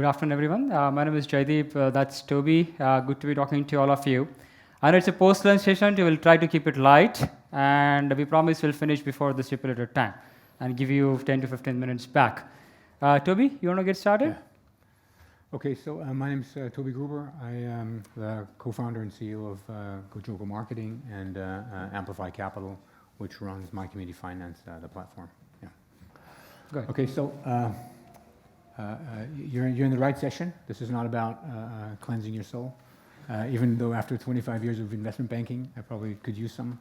Good afternoon, everyone. My name is Jaideep. That's Toby. Good to be talking to all of you. I know it's a post-lunch session. We will try to keep it light, and we promise we'll finish before the stipulated time and give you 10 to 15 minutes back. Toby, you want to get started? Yeah. Okay, so my name is Toby Gruber. I am the co-founder and CEO of Gojoko Marketing and Amplify Capital, which runs My Community Finance, the platform. Yeah. Good. Okay, so you're in the right session. This is not about cleansing your soul. Even though after 25 years of investment banking, I probably could use some.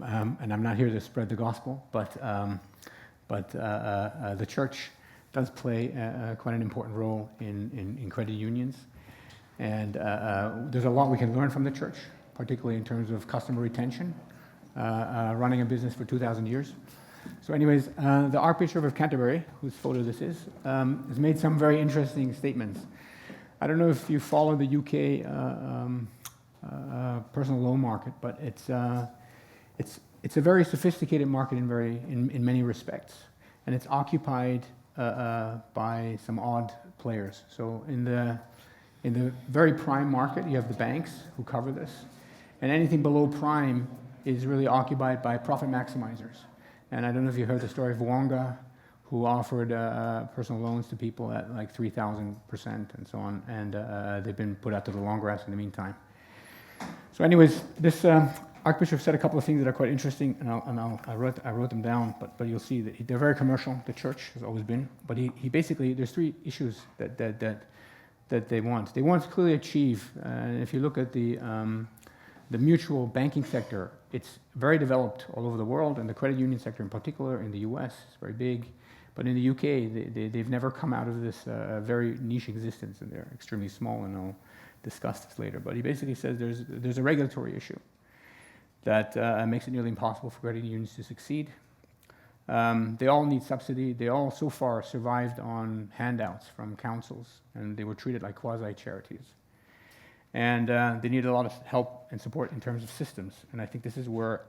And I'm not here to spread the gospel, but the church does play quite an important role in credit unions. And there's a lot we can learn from the church, particularly in terms of customer retention, running a business for 2,000 years. So anyways, the Archbishop of Canterbury, whose photo this is, has made some very interesting statements. I don't know if you follow the UK personal loan market, but it's a very sophisticated market in many respects, and it's occupied by some odd players. So in the very prime market, you have the banks who cover this, and anything below prime is really occupied by profit maximizers. And I don't know if you heard the story of Wonga, who offered personal loans to people at like 3,000% and so on, and they've been put out to the long grass in the meantime. So anyways, this Archbishop said a couple of things that are quite interesting, and I wrote them down, but you'll see that they're very commercial. The church has always been, but he basically, there's three issues that they want. They want to clearly achieve, and if you look at the mutual banking sector, it's very developed all over the world, and the credit union sector in particular in the US is very big. But in the UK, they've never come out of this very niche existence, and they're extremely small, and I'll discuss this later. But he basically says there's a regulatory issue that makes it nearly impossible for credit unions to succeed. They all need subsidy. They all so far survived on handouts from councils, and they were treated like quasi-charities. And they need a lot of help and support in terms of systems. And I think this is where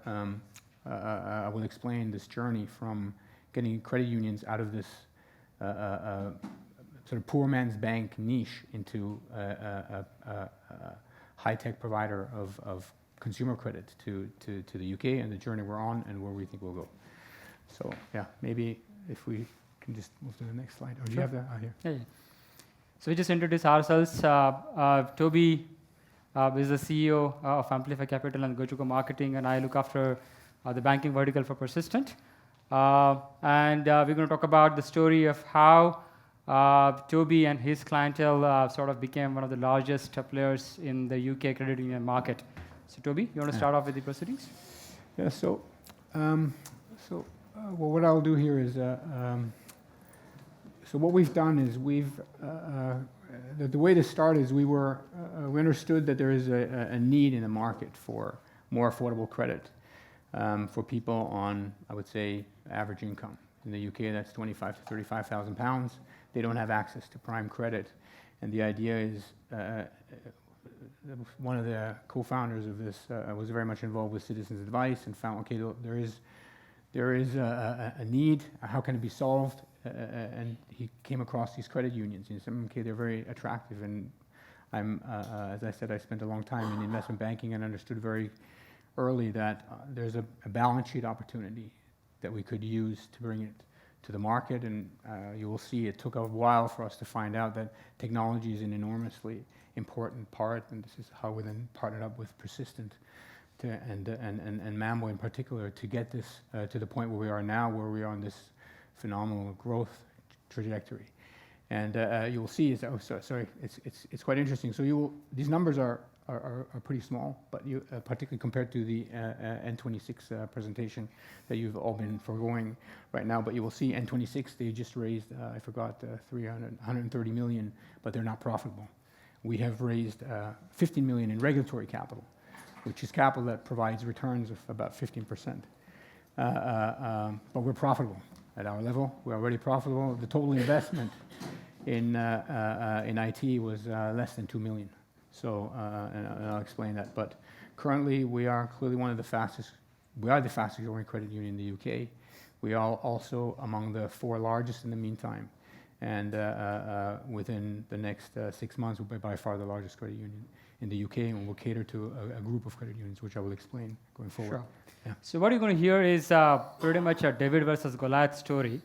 I will explain this journey from getting credit unions out of this sort of poor man's bank niche into a high-tech provider of consumer credit to the UK and the journey we're on and where we think we'll go. So yeah, maybe if we can just move to the next slide. Or do you have that? Here. Yeah. So we just introduce ourselves. Toby is the CEO of Amplify Capital and Gojoko Marketing, and I look after the banking vertical for Persistent. And we're going to talk about the story of how Toby and his clientele sort of became one of the largest players in the UK credit union market. So Toby, you want to start off with the proceedings? Yeah, well, what I'll do here is, so what we've done is the way to start is we understood that there is a need in the market for more affordable credit for people on, I would say, average income. In the UK, that's 25 to 35,000 pounds. They don't have access to prime credit, and the idea is one of the co-founders of this was very much involved with Citizens Advice and found, okay, there is a need. How can it be solved? And he came across these credit unions. And he said, okay, they're very attractive. And as I said, I spent a long time in investment banking and understood very early that there's a balance sheet opportunity that we could use to bring it to the market. And you will see it took a while for us to find out that technology is an enormously important part. And this is how we then partnered up with Persistent and Mambu in particular to get this to the point where we are now, where we are on this phenomenal growth trajectory. And you will see, it's quite interesting. So these numbers are pretty small, but particularly compared to the N26 presentation that you've all been foregoing right now. But you will see N26, they just raised, I forgot, 130 million, but they're not profitable. We have raised 15 million in regulatory capital, which is capital that provides returns of about 15%. But we're profitable at our level. We're already profitable. The total investment in IT was less than 2 million. So, and I'll explain that. But currently, we are clearly the fastest growing credit union in the UK. We are also among the 4 largest in the meantime. And within the next 6 months, we'll be by far the largest credit union in the UK, and we'll cater to a group of credit unions, which I will explain going forward. Sure. Yeah. So what you're going to hear is pretty much a David versus Goliath story.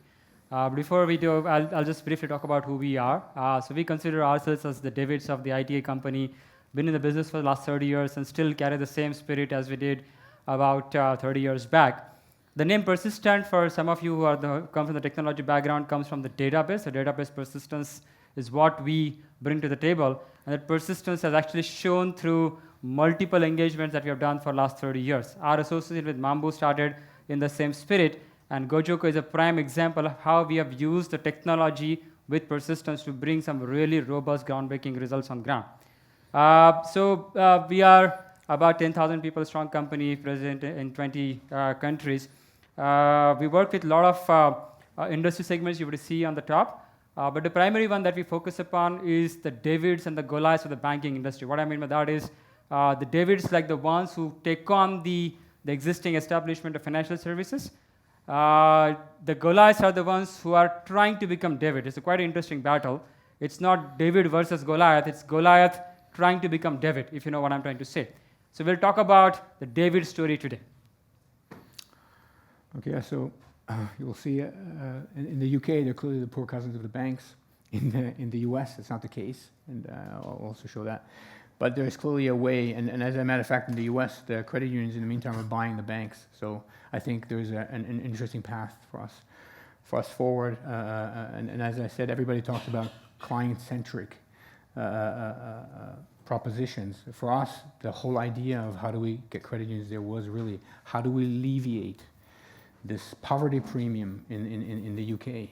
Before we do, I'll just briefly talk about who we are. So we consider ourselves as the Davids of the ITA company, been in the business for the last 30 years and still carry the same spirit as we did about 30 years back. The name persistent, for some of you who come from the technology background, comes from the database. The database persistence is what we bring to the table, and that persistence has actually shown through multiple engagements that we have done for the last 30 years. Our association with Mambu started in the same spirit, and Gojoko is a prime example of how we have used the technology with persistence to bring some really robust, groundbreaking results on ground. We are about 10,000 people strong company present in 20 countries. We work with a lot of industry segments you would see on the top, but the primary one that we focus upon is the Davids and the Goliaths of the banking industry. What I mean by that is the Davids, like the ones who take on the existing establishment of financial services. The Goliaths are the ones who are trying to become David. It's a quite interesting battle. It's not David versus Goliath, it's Goliath trying to become David, if you know what I'm trying to say. So we'll talk about the David story today. Okay, so you'll see in the UK, they're clearly the poor cousins of the banks. In the US, it's not the case, and I'll also show that. But there's clearly a way, and as a matter of fact, in the US, the credit unions, in the meantime, are buying the banks. So I think there's an interesting path for us forward. And as I said, everybody talks about client-centric propositions. For us, the whole idea of how do we get credit unions there was really how do we alleviate this poverty premium in the UK.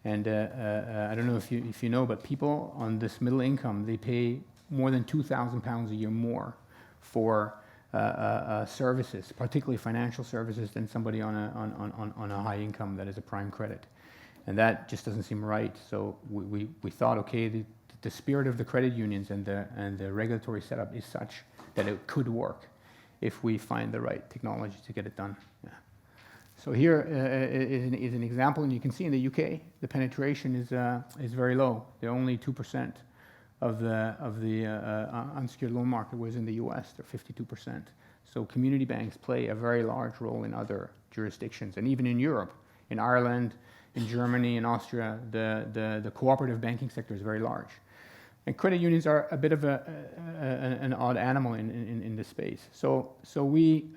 And I don't know if you know, but people on this middle income, they pay more than £2,000 a year more for services, particularly financial services, than somebody on a high income that is a prime credit. And that just doesn't seem right. So we thought, okay, the spirit of the credit unions and the regulatory setup is such that it could work if we find the right technology to get it done. Yeah. So here is an example, and you can see in the UK the penetration is very low. They're only 2% of the unsecured loan market, whereas in the US they're 52%. So community banks play a very large role in other jurisdictions, and even in Europe, in Ireland, in Germany, in Austria, the cooperative banking sector is very large. And credit unions are a bit of an odd animal in this space. So we,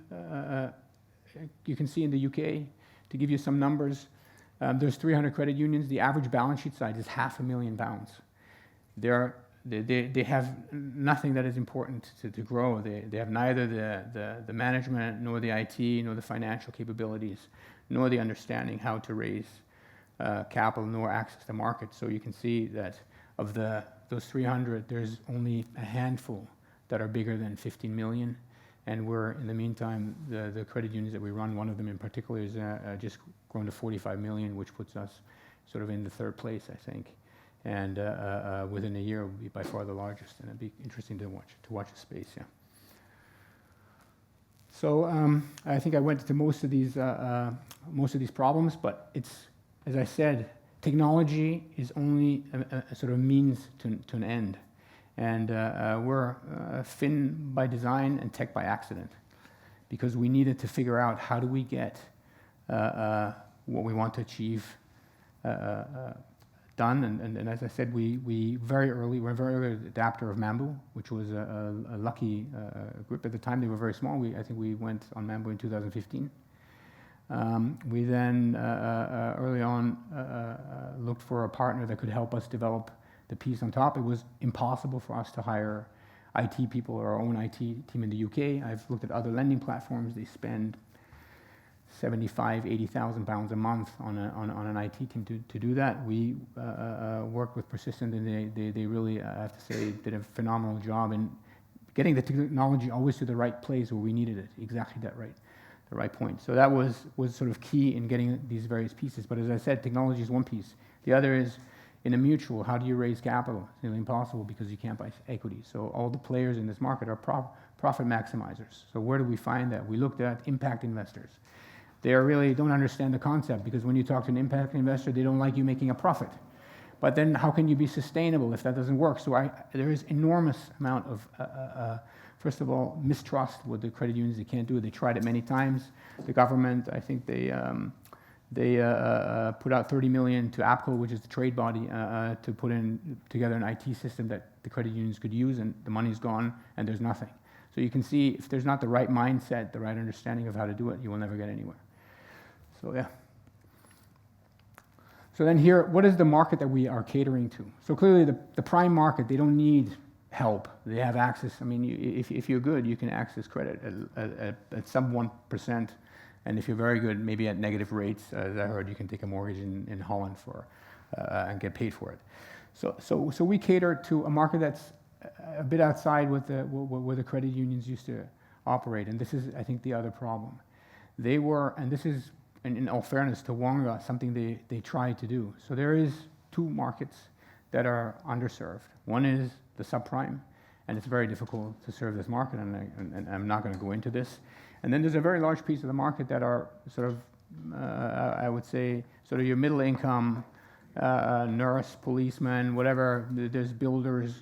you can see in the UK, to give you some numbers, there's 300 credit unions. The average balance sheet size is £500,000. They have nothing that is important to grow. They have neither the management, nor the IT, nor the financial capabilities, nor the understanding how to raise capital, nor access to markets. So you can see that of those 300, there's only a handful that are bigger than 15 million. And we're, in the meantime, the credit unions that we run, one of them in particular is just grown to 45 million, which puts us sort of in the third place, I think. And within a year, we'll be by far the largest, and it'd be interesting to watch the space. Yeah. So I think I went into most of these problems, but it's, as I said, technology is only a sort of means to an end, and we're fin by design and tech by accident, because we needed to figure out how do we get what we want to achieve done, and as I said, we're a very early adapter of Mambu, which was a lucky group at the time. They were very small. I think we went on Mambu in 2015. We then early on looked for a partner that could help us develop the piece on top. It was impossible for us to hire IT people or our own IT team in the UK. I've looked at other lending platforms. They spend 75,000, 80,000 pounds a month on an IT team to do that. We worked with Persistent, and they really, I have to say, did a phenomenal job in getting the technology always to the right place where we needed it, exactly the right point. So that was sort of key in getting these various pieces. But as I said, technology is one piece. The other is, in a mutual, how do you raise capital? It's nearly impossible because you can't buy equity. So all the players in this market are profit maximizers. So where do we find that? We looked at impact investors. They really don't understand the concept, because when you talk to an impact investor, they don't like you making a profit. But then how can you be sustainable if that doesn't work? So there is enormous amount of, first of all, mistrust with the credit unions. They can't do it. They tried it many times. The government, I think they put out 30 million to APCO, which is the trade body, to put together an IT system that the credit unions could use, and the money's gone, and there's nothing. So you can see if there's not the right mindset, the right understanding of how to do it, you will never get anywhere. So yeah. So then here, what is the market that we are catering to? So clearly the prime market, they don't need help. They have access. I mean, if you're good, you can access credit at some 1%. And if you're very good, maybe at negative rates, as I heard, you can take a mortgage in Holland and get paid for it. So we cater to a market that's a bit outside where the credit unions used to operate. And this is, I think, the other problem. They were, and this is, in all fairness to Wonga, something they tried to do. So there is two markets that are underserved. One is the subprime, and it's very difficult to serve this market, and I'm not going to go into this. And then there's a very large piece of the market that are sort of, I would say, sort of your middle income, nurse, policeman, whatever. There's builders,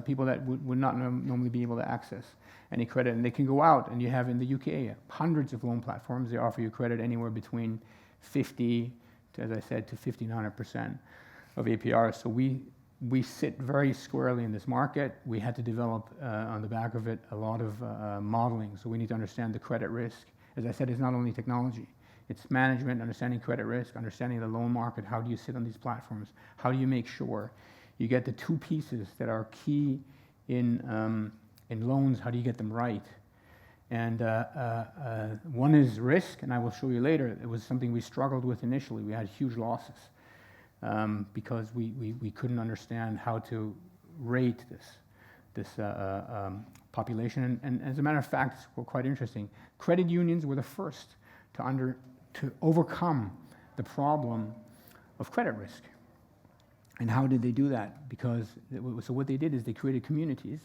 people that would not normally be able to access any credit. And they can go out, and you have in the UK hundreds of loan platforms. They offer you credit anywhere between 50, as I said, to 1,500% of APR. So we sit very squarely in this market. We had to develop, on the back of it, a lot of modeling. So we need to understand the credit risk. As I said, it's not only technology. It's management, understanding credit risk, understanding the loan market. How do you sit on these platforms? How do you make sure you get the two pieces that are key in loans? How do you get them right? And one is risk, and I will show you later. It was something we struggled with initially. We had huge losses. Because we couldn't understand how to rate this population. And as a matter of fact, it's quite interesting. Credit unions were the first to overcome the problem of credit risk. And how did they do that? So what they did is they created communities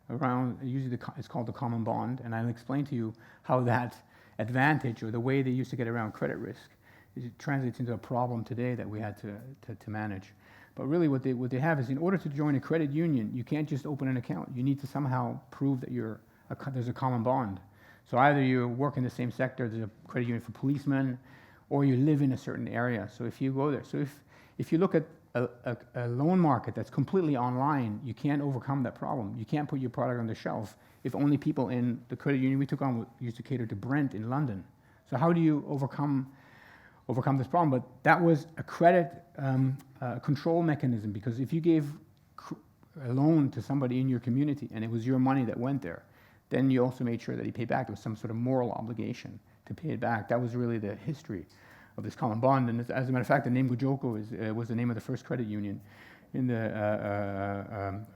around, usually it's called the common bond, and I'll explain to you how that advantage, or the way they used to get around credit risk, it translates into a problem today that we had to manage. But really what they have is, in order to join a credit union, you can't just open an account. You need to somehow prove that there's a common bond. So either you work in the same sector, there's a credit union for policemen, or you live in a certain area. So if you go there, so if you look at a loan market that's completely online, you can't overcome that problem. You can't put your product on the shelf if only people in the credit union we took on used to cater to Brent in London. So how do you overcome this problem? But that was a credit control mechanism, because if you gave a loan to somebody in your community and it was your money that went there, then you also made sure that he paid back. There was some sort of moral obligation to pay it back. That was really the history of this common bond. And as a matter of fact, the name Gojoko was the name of the first credit union in the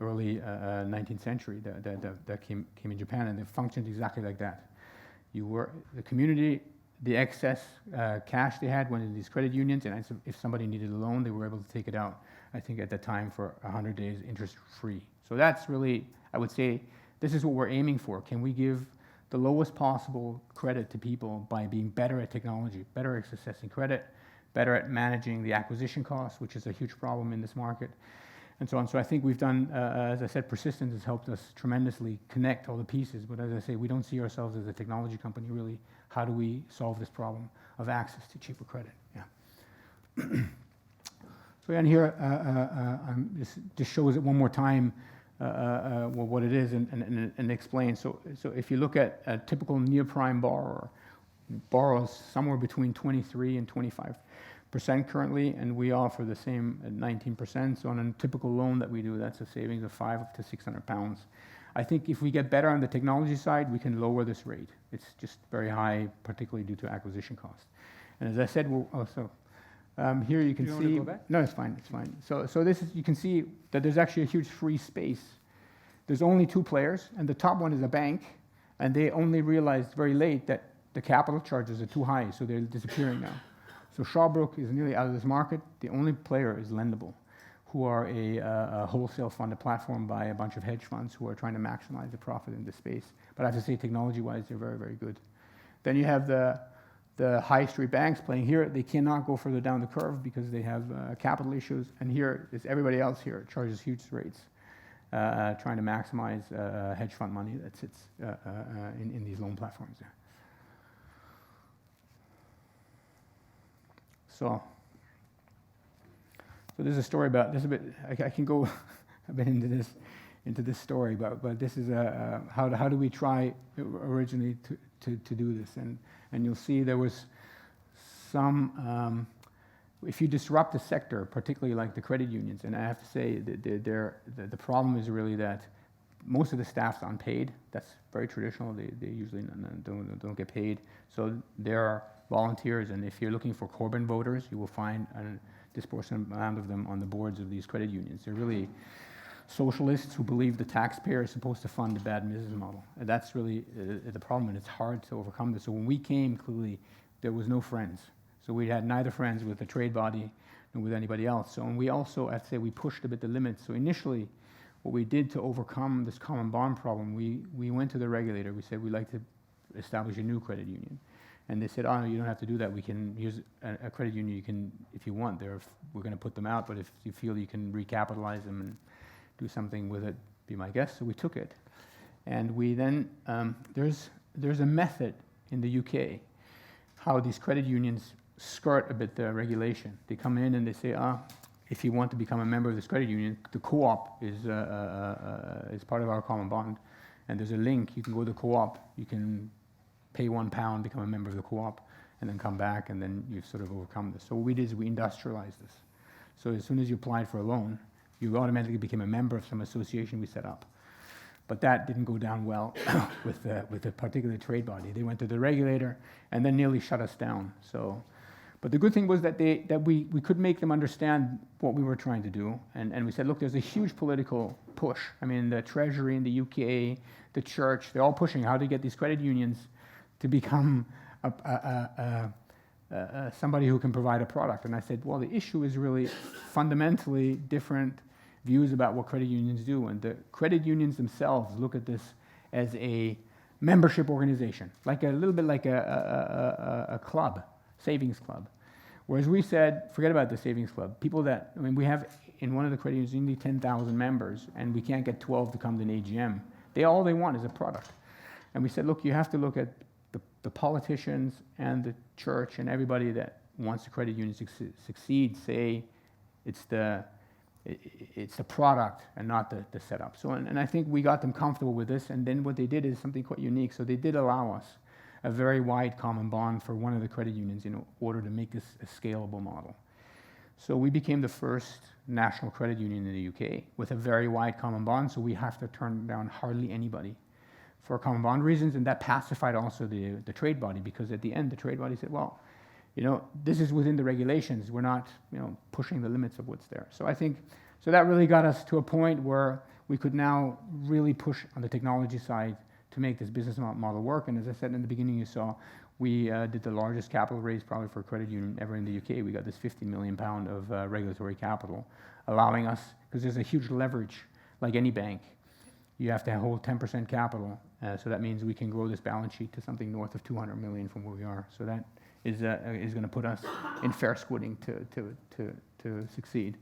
early 19th century that came in Japan, and it functioned exactly like that. You were the community. The excess cash they had went into these credit unions, and if somebody needed a loan, they were able to take it out, I think at that time, for 100 days interest-free. So that's really, I would say, this is what we're aiming for. Can we give the lowest possible credit to people by being better at technology, better at accessing credit, better at managing the acquisition costs, which is a huge problem in this market, and so on. So I think we've done, as I said, persistence has helped us tremendously connect all the pieces. But as I say, we don't see ourselves as a technology company, really. How do we solve this problem of access to cheaper credit? Yeah. So and here, this just shows it one more time, what it is and explain. So if you look at a typical near-prime borrower, borrows somewhere between 23 and 25% currently, and we offer the same at 19%. So on a typical loan that we do, that's a savings of £500 to £600. I think if we get better on the technology side, we can lower this rate. It's just very high, particularly due to acquisition costs. And as I said, we'll also here you can see. Want to go back? No, it's fine. It's fine. So this is, you can see that there's actually a huge free space. There's only two players, and the top one is a bank, and they only realized very late that the capital charges are too high, so they're disappearing now. So Shawbrook is nearly out of this market. The only player is Lendable, who are a wholesale funded platform by a bunch of hedge funds who are trying to maximize the profit in this space. But I have to say, technology-wise, they're very, very good. Then you have the the high street banks playing here, they cannot go further down the curve because they have capital issues. And here is everybody else here charges huge rates, trying to maximize hedge fund money that sits in these loan platforms there. So there's a story about this. I can go a bit into this story, but this is how do we try originally to do this, and you'll see there was some. If you disrupt the sector, particularly like the credit unions, and I have to say that the problem is really that most of the staff's unpaid. That's very traditional. They usually don't get paid. So there are volunteers, and if you're looking for Corbyn voters, you will find a disproportionate amount of them on the boards of these credit unions. They're really socialists who believe the taxpayer is supposed to fund the bad business model. And that's really the problem, and it's hard to overcome this. So when we came, clearly, there was no friends. So we had neither friends with the trade body nor with anybody else. So, and we also, I'd say, we pushed a bit the limits. So initially, what we did to overcome this common bond problem, we went to the regulator. We said, we'd like to establish a new credit union. And they said, oh, no, you don't have to do that. We can use a credit union. You can, if you want. We're going to put them out, but if you feel you can recapitalize them and do something with it, be my guest. So we took it. And we then, there's a method in the UK how these credit unions skirt a bit the regulation. They come in and they say, if you want to become a member of this credit union, the co-op is part of our common bond. And there's a link. You can go to the co-op. You can pay £1, become a member of the co-op, and then come back, and then you've sort of overcome this. So what we did is we industrialized this. So as soon as you applied for a loan, you automatically became a member of some association we set up. But that didn't go down well with the particular trade body. They went to the regulator and then nearly shut us down. So, but the good thing was that we could make them understand what we were trying to do. And we said, look, there's a huge political push. I mean, the Treasury in the UK, the church, they're all pushing how to get these credit unions to become somebody who can provide a product. And I said, well, the issue is really fundamentally different views about what credit unions do. And the credit unions themselves look at this as a membership organization, like a little bit like a club, savings club. Whereas we said, forget about the savings club. People that, I mean, we have in one of the credit unions nearly 10,000 members, and we can't get 12 to come to an AGM. All they want is a product. And we said, look, you have to look at the politicians and the church and everybody that wants the credit union to succeed, say it's the product and not the setup. So, and I think we got them comfortable with this, and then what they did is something quite unique. So they did allow us a very wide common bond for one of the credit unions in order to make this a scalable model. So we became the first national credit union in the UK with a very wide common bond, so we have to turn down hardly anybody for common bond reasons, and that pacified also the trade body, because at the end the trade body said, well, this is within the regulations. We're not, pushing the limits of what's there. So I think, so that really got us to a point where we could now really push on the technology side to make this business model work. And as I said in the beginning, you saw, we did the largest capital raise probably for a credit union ever in the UK. We got this £15 million of regulatory capital, allowing us, because there's a huge leverage, like any bank. You have to hold 10% capital, so that means we can grow this balance sheet to something north of 200 million from where we are. So that is going to put us in fair squinting to succeed.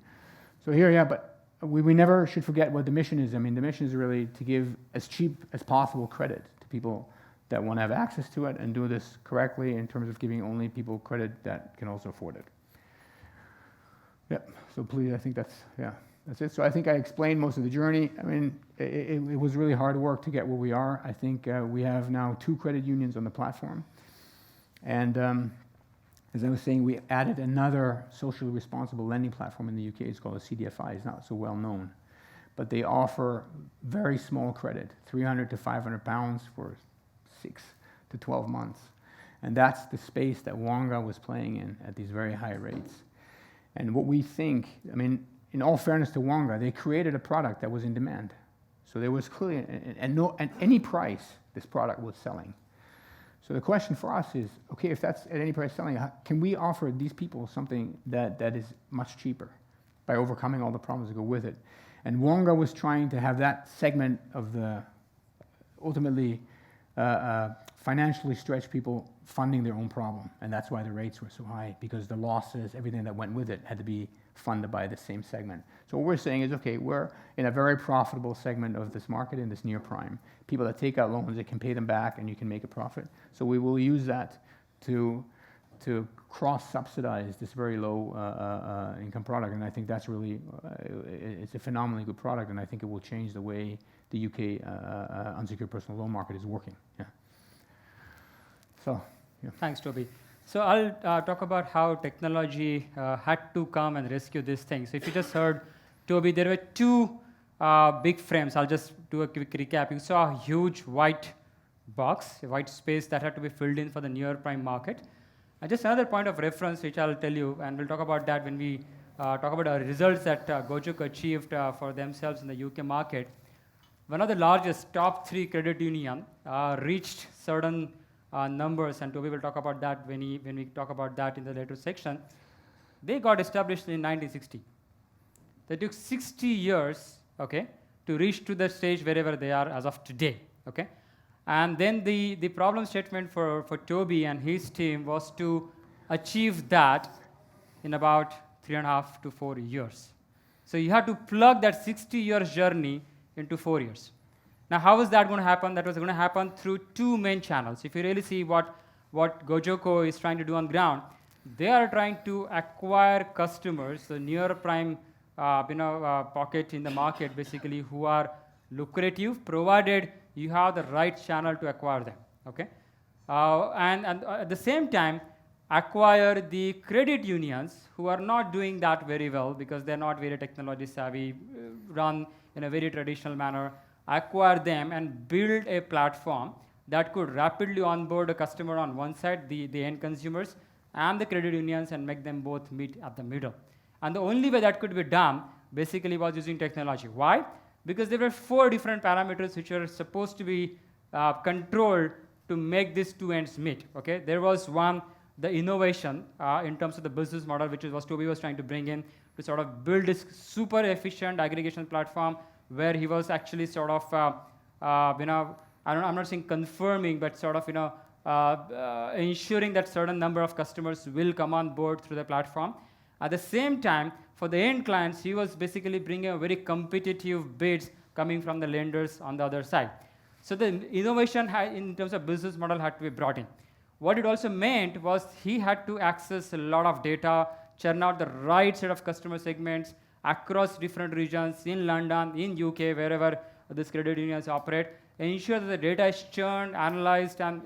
So here, yeah, but we never should forget what the mission is. I mean, the mission is really to give as cheap as possible credit to people that want to have access to it, and do this correctly in terms of giving only people credit that can also afford it. Yeah, so please, I think that's it. So I think I explained most of the journey. I mean, it was really hard work to get where we are. I think we have now 2 credit unions on the platform. And as I was saying, we added another socially responsible lending platform in the UK. It's called a CDFI. It's not so well known. But they offer very small credit, £300 to £500 for 6 to 12 months. And that's the space that Wonga was playing in at these very high rates. And what we think, I mean, in all fairness to Wonga, they created a product that was in demand. So there was clearly, at any price, this product was selling. So the question for us is, okay, if that's at any price selling, can we offer these people something that is much cheaper by overcoming all the problems that go with it? And Wonga was trying to have that segment of the ultimately financially stretched people funding their own problem, and that's why the rates were so high, because the losses, everything that went with it, had to be funded by the same segment. So what we're saying is, okay, we're in a very profitable segment of this market, in this near prime. People that take out loans, they can pay them back, and you can make a profit. So we will use that to cross-subsidize this very low income product, and I think that's really, it's a phenomenally good product, and I think it will change the way the UK unsecured personal loan market is working. Yeah. So, yeah. Thanks, Toby. So I'll talk about how technology had to come and rescue this thing. So if you just heard Toby, there were two big frames. I'll just do a quick recap. You saw a huge white box, a white space that had to be filled in for the near prime market. And just another point of reference, which I'll tell you, and we'll talk about that when we talk about our results that Gojoko achieved for themselves in the UK market. One of the largest top 3 credit union reached certain numbers, and Toby will talk about that when we talk about that in the later section. They got established in 1960. They took 60 years, okay, to reach to the stage wherever they are as of today, okay. And then the problem statement for Toby and his team was to achieve that in about 3.5 to 4 years. So you had to plug that 60 years journey into 4 years. Now, how is that going to happen? That was going to happen through 2 main channels. If you really see what Gojoko is trying to do on ground, they are trying to acquire customers, the near prime pocket in the market, basically, who are lucrative, provided you have the right channel to acquire them. Okay, and at the same time, acquire the credit unions who are not doing that very well because they're not very technology savvy, run in a very traditional manner. Acquire them and build a platform that could rapidly onboard a customer on one side, the end consumers, and the credit unions, and make them both meet at the middle. And the only way that could be done basically was using technology. Why? Because there were 4 different parameters which are supposed to be controlled to make these 2 ends meet. Okay, there was one, the innovation in terms of the business model, which is what Toby was trying to bring in to sort of build this super efficient aggregation platform, where he was actually sort of, I'm not saying confirming, but sort of, ensuring that certain number of customers will come on board through the platform. At the same time, for the end clients, he was basically bringing a very competitive bids coming from the lenders on the other side. So the innovation in terms of business model had to be brought in. What it also meant was he had to access a lot of data, churn out the right set of customer segments across different regions in London, in UK, wherever these credit unions operate, ensure that the data is churned, analyzed, and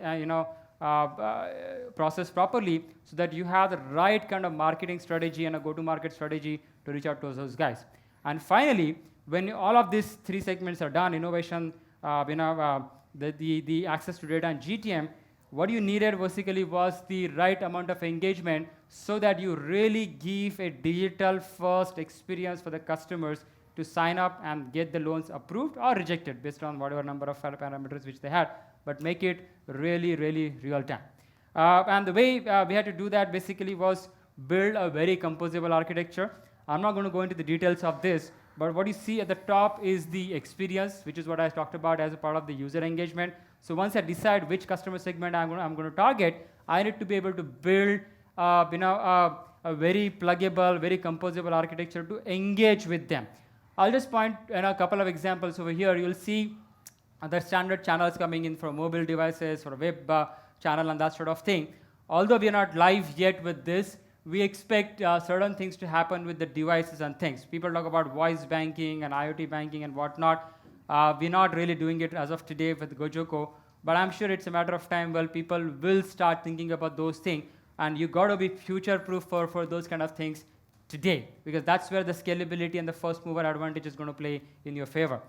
processed properly, so that you have the right kind of marketing strategy and a go-to-market strategy to reach out to those guys. And finally, when all of these 3 segments are done, innovation, the access to data and GTM, what you needed basically was the right amount of engagement so that you really give a digital-first experience for the customers to sign up and get the loans approved or rejected based on whatever number of parameters which they had, but make it really, really real time. And the way we had to do that basically was build a very composable architecture. I'm not going to go into the details of this, but what you see at the top is the experience, which is what I talked about as a part of the user engagement. So once I decide which customer segment I'm going to target, I need to be able to build a very pluggable, very composable architecture to engage with them. I'll just point a couple of examples over here. You'll see the standard channels coming in from mobile devices or web channel and that sort of thing. Although we are not live yet with this, we expect certain things to happen with the devices and things. People talk about voice banking and IoT banking and whatnot. We're not really doing it as of today with Gojoko, but I'm sure it's a matter of time where people will start thinking about those things, and you got to be future-proof for those kind of things today, because that's where the scalability and the first mover advantage is going to play in your favor.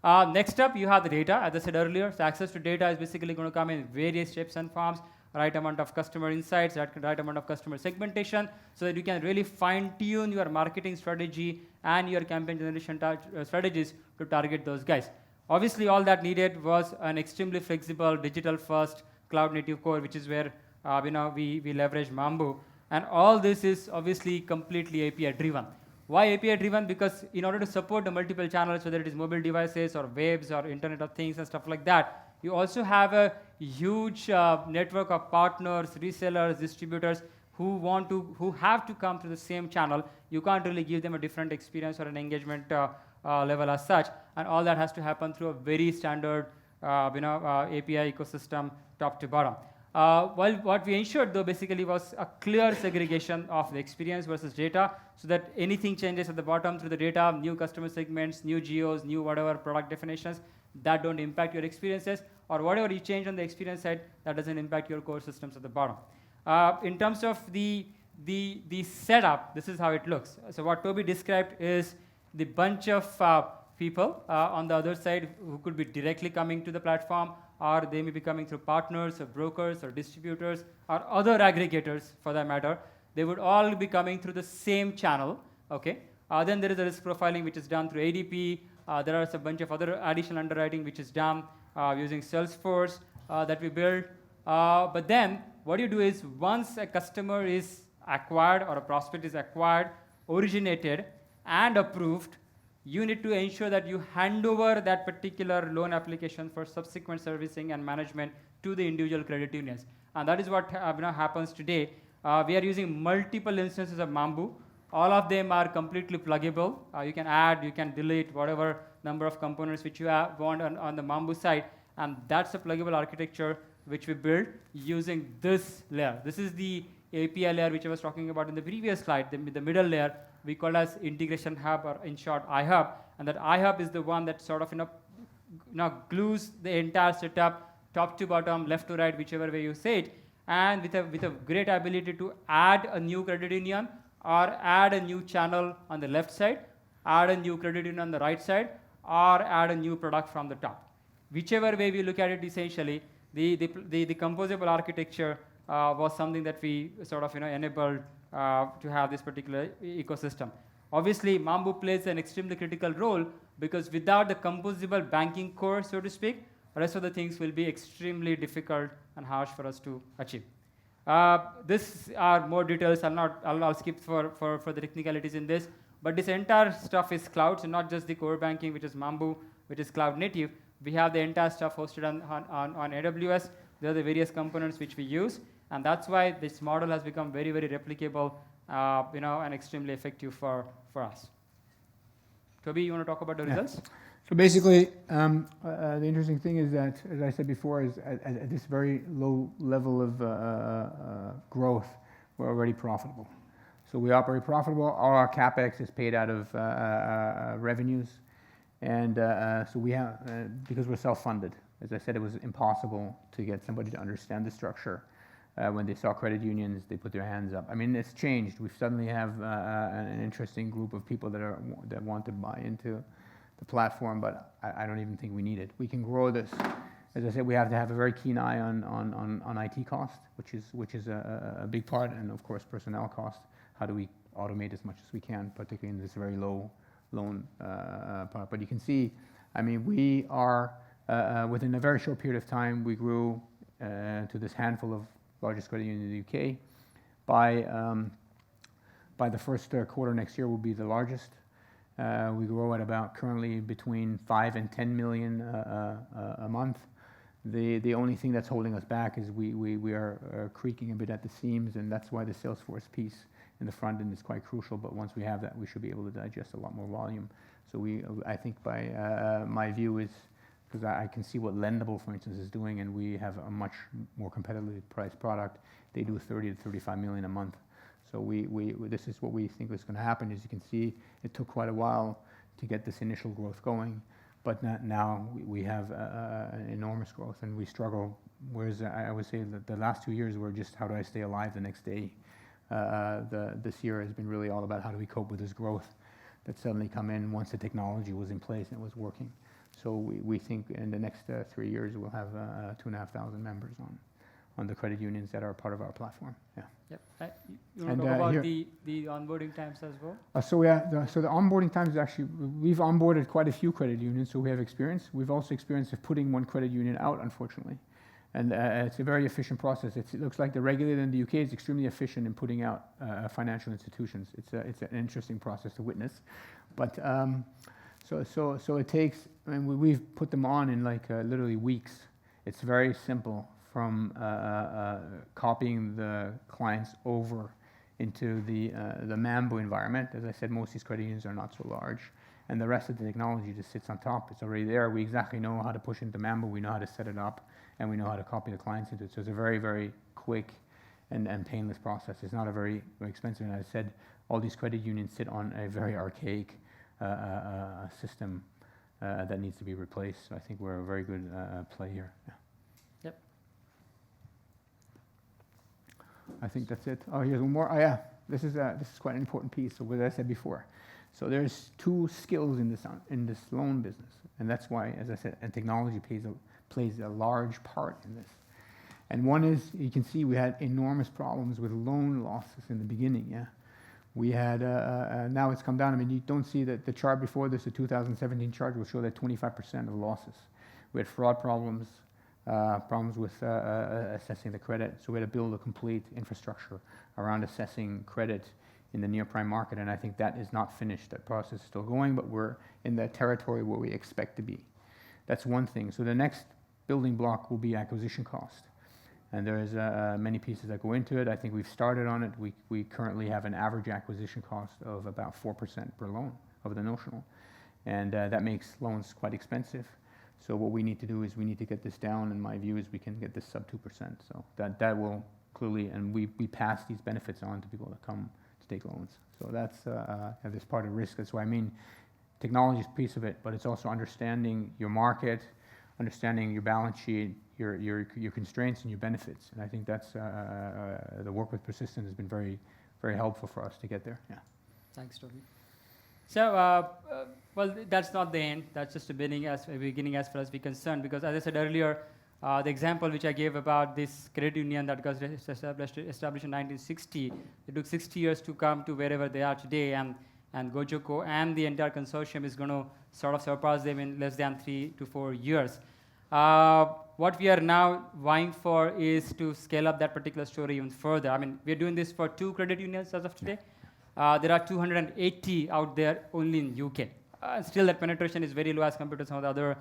Next up, you have the data. As I said earlier, so access to data is basically going to come in various shapes and forms, right amount of customer insights, right amount of customer segmentation, so that you can really fine-tune your marketing strategy and your campaign generation strategies to target those guys. Obviously, all that needed was an extremely flexible, digital-first, cloud-native core, which is where we leverage Mambu. And all this is obviously completely API-driven. Why API-driven? Because in order to support the multiple channels, whether it is mobile devices or webs or Internet of Things and stuff like that, You also have a huge network of partners, resellers, distributors who have to come to the same channel. You can't really give them a different experience or an engagement level as such, and all that has to happen through a very standard API ecosystem, top to bottom. Well, what we ensured, though, basically was a clear segregation of the experience versus data, so that anything changes at the bottom through the data, new customer segments, new geos, new whatever product definitions, that don't impact your experiences, or whatever you change on the experience side, that doesn't impact your core systems at the bottom. In terms of the setup, this is how it looks. So what Toby described is the bunch of people on the other side who could be directly coming to the platform, or they may be coming through partners or brokers or distributors or other aggregators for that matter. They would all be coming through the same channel, okay? Then there is a risk profiling which is done through ADP. There are a bunch of other additional underwriting which is done using Salesforce that we build. But then what you do is once a customer is acquired or a prospect is acquired, originated, and approved, you need to ensure that you hand over that particular loan application for subsequent servicing and management to the individual credit unions. And that is what happens today. We are using multiple instances of Mambu. All of them are completely pluggable. You can add, you can delete whatever number of components which you want on the Mambu side. And that's a pluggable architecture which we build using this layer. This is the API layer which I was talking about in the previous slide, the middle layer we call as integration hub, or in short iHub. And that iHub is the one that sort of glues the entire setup top to bottom, left to right, whichever way you say it, and with a great ability to add a new credit union or add a new channel on the left side, add a new credit union on the right side, or add a new product from the top. Whichever way we look at it, essentially, the composable architecture was something that we sort of enabled to have this particular ecosystem. Obviously, Mambu plays an extremely critical role because without the composable banking core, so to speak, the rest of the things will be extremely difficult and harsh for us to achieve. This are more details. I'll skip for the technicalities in this. But this entire stuff is cloud, so not just the core banking, which is Mambu, which is cloud native. We have the entire stuff hosted on AWS. There are the various components which we use. And that's why this model has become very, very replicable, and extremely effective for us. Toby, you want to talk about the results? So basically, the interesting thing is that, as I said before, is at this very low level of growth, we're already profitable. So we operate profitable. All our capex is paid out of revenues, and so we have because we're self-funded. As I said, it was impossible to get somebody to understand the structure. When they saw credit unions, they put their hands up. I mean, it's changed. We suddenly have an interesting group of people that want to buy into the platform, but I don't even think we need it. We can grow this. As I said, we have to have a very keen eye on IT cost, which is a big part, and of course personnel cost. How do we automate as much as we can, particularly in this very low loan part? But you can see, I mean, we are within a very short period of time, we grew to this handful of largest credit union in the UK. By the first quarter next year, we'll be the largest. We grow at about currently between 5 and 10 million a month. The only thing that's holding us back is we are creaking a bit at the seams, and that's why the Salesforce piece in the front end is quite crucial. But once we have that, we should be able to digest a lot more volume. So I think by my view is, because I can see what Lendable, for instance, is doing, and we have a much more competitively priced product. They do 30 to 35 million a month. So this is what we think is going to happen. As you can see, it took quite a while to get this initial growth going, but now we have an enormous growth, and we struggle. Whereas I would say that the last 2 years were just how do I stay alive the next day. This year has been really all about how do we cope with this growth that suddenly come in once the technology was in place and it was working. So we think in the next 3 years we'll have 2,500 members on the credit unions that are part of our platform. Yeah. Yep. You want to talk about the onboarding times as well? So the onboarding times is actually, we've onboarded quite a few credit unions, so we have experience. We've also experienced of putting one credit union out, unfortunately. And it's a very efficient process. It looks like the regulator in the UK is extremely efficient in putting out financial institutions. It's an interesting process to witness. But so it takes, I mean, we've put them on in like literally weeks. It's very simple from copying the clients over into the Mambu environment. As I said, most of these credit unions are not so large, and the rest of the technology just sits on top. It's already there. We exactly know how to push into Mambu. We know how to set it up, and we know how to copy the clients into it. So it's a very, very quick and painless process. It's not a very, very expensive. And as I said, all these credit unions sit on a very archaic system that needs to be replaced. So I think we're a very good play here. Yeah. Yep. I think that's it. Oh, here's one more. Oh, yeah. This is quite an important piece of what I said before. So there's two skills in this loan business, and that's why, as I said, and technology plays a large part in this. And one is, you can see we had enormous problems with loan losses in the beginning. Yeah, we had now it's come down. I mean, you don't see that the chart before this, the 2017 chart, will show that 25% of losses. We had fraud problems. Problems with assessing the credit. So we had to build a complete infrastructure around assessing credit in the near-prime market, and I think that is not finished. That process is still going, but we're in the territory where we expect to be. That's one thing. So the next building block will be acquisition cost. And there's many pieces that go into it. I think we've started on it. We currently have an average acquisition cost of about 4% per loan of the notional, and that makes loans quite expensive. So what we need to do is we need to get this down, and my view is we can get this sub 2%. So that will clearly, and we pass these benefits on to people that come to take loans. So that's this part of risk. That's why I mean, technology is a piece of it, but it's also understanding your market, understanding your balance sheet, your constraints and your benefits. And I think that's the work with Persistent has been very, very helpful for us to get there. Yeah. Thanks, Toby. So, well, that's not the end. That's just the beginning as far as we're concerned. Because as I said earlier, the example which I gave about this credit union that got established in 1960, it took 60 years to come to wherever they are today, and Gojoko and the entire consortium is going to sort of surpass them in less than 3 to 4 years. What we are now vying for is to scale up that particular story even further. I mean, we're doing this for 2 credit unions as of today. There are 280 out there only in UK. Still, that penetration is very low as compared to some of the other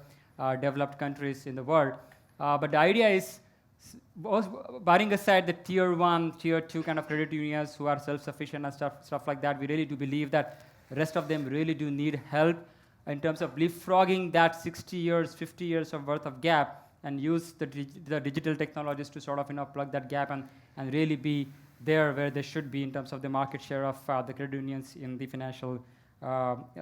developed countries in the world. But the idea is, barring aside the tier 1, tier 2 kind of credit unions who are self-sufficient and stuff like that, we really do believe that the rest of them really do need help in terms of leapfrogging that 60 years, 50 years of worth of gap, and use the digital technologies to sort of plug that gap and really be there where they should be in terms of the market share of the credit unions in the financial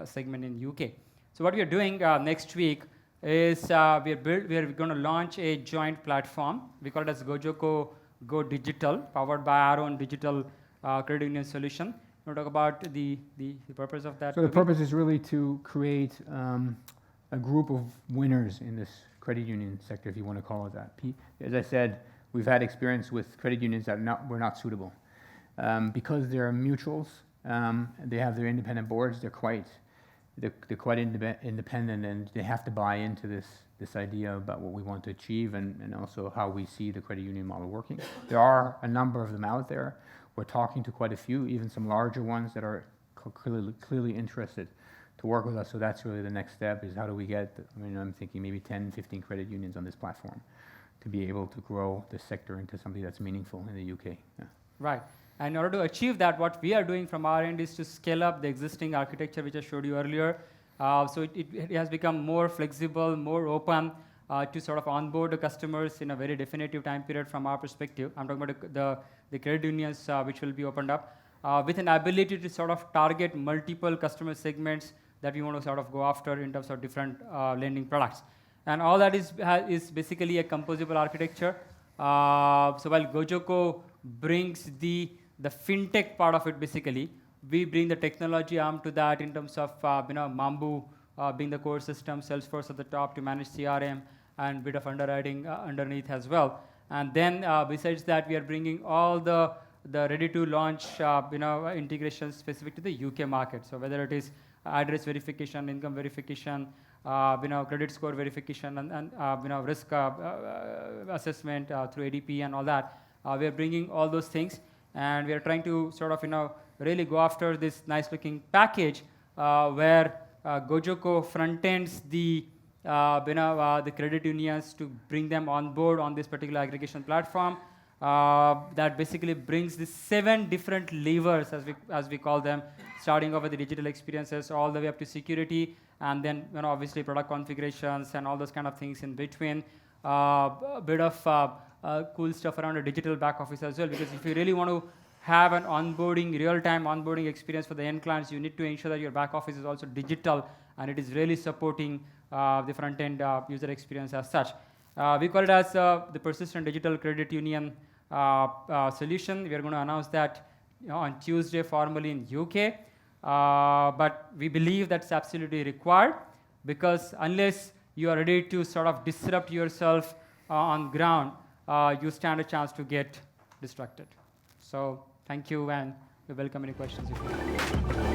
segment in UK. So what we are doing next week is we are going to launch a joint platform. We call it as Gojoko Go Digital, powered by our own digital credit union solution. You want to talk about the purpose of that? So the purpose is really to create a group of winners in this credit union sector, if you want to call it that. As I said, we've had experience with credit unions that were not suitable. Because they're mutuals, they have their independent boards, they're quite independent, and they have to buy into this idea about what we want to achieve and also how we see the credit union model working. There are a number of them out there. We're talking to quite a few, even some larger ones that are clearly interested to work with us. So that's really the next step, is how do we get, I'm thinking maybe 10, 15 credit unions on this platform to be able to grow the sector into something that's meaningful in the UK. Yeah. Right. And in order to achieve that, what we are doing from our end is to scale up the existing architecture, which I showed you earlier. So it has become more flexible, more open to sort of onboard the customers in a very definitive time period from our perspective. I'm talking about the credit unions which will be opened up with an ability to sort of target multiple customer segments that we want to sort of go after in terms of different lending products. And all that is basically a composable architecture. So while Gojoko brings the fintech part of it, basically, we bring the technology arm to that in terms of Mambu being the core system, Salesforce at the top to manage CRM, and bit of underwriting underneath as well. And then besides that, we are bringing all the ready-to-launch integrations specific to the UK market. So whether it is address verification, income verification, credit score verification, and risk assessment through ADP and all that. We are bringing all those things, and we are trying to sort of really go after this nice-looking package where Gojoko front-ends the the credit unions to bring them on board on this particular aggregation platform. That basically brings the 7 different levers, as we call them, starting off with the digital experiences all the way up to security, and then obviously product configurations and all those kind of things in between. A bit of cool stuff around a digital back office as well, because if you really want to have an onboarding, real-time onboarding experience for the end clients, you need to ensure that your back office is also digital and it is really supporting the front-end user experience as such. We call it as the persistent digital credit union solution. We are going to announce that on Tuesday formally in UK. But we believe that's absolutely required, because unless you are ready to sort of disrupt yourself on ground, you stand a chance to get distracted. So thank you, and we welcome any questions if you have.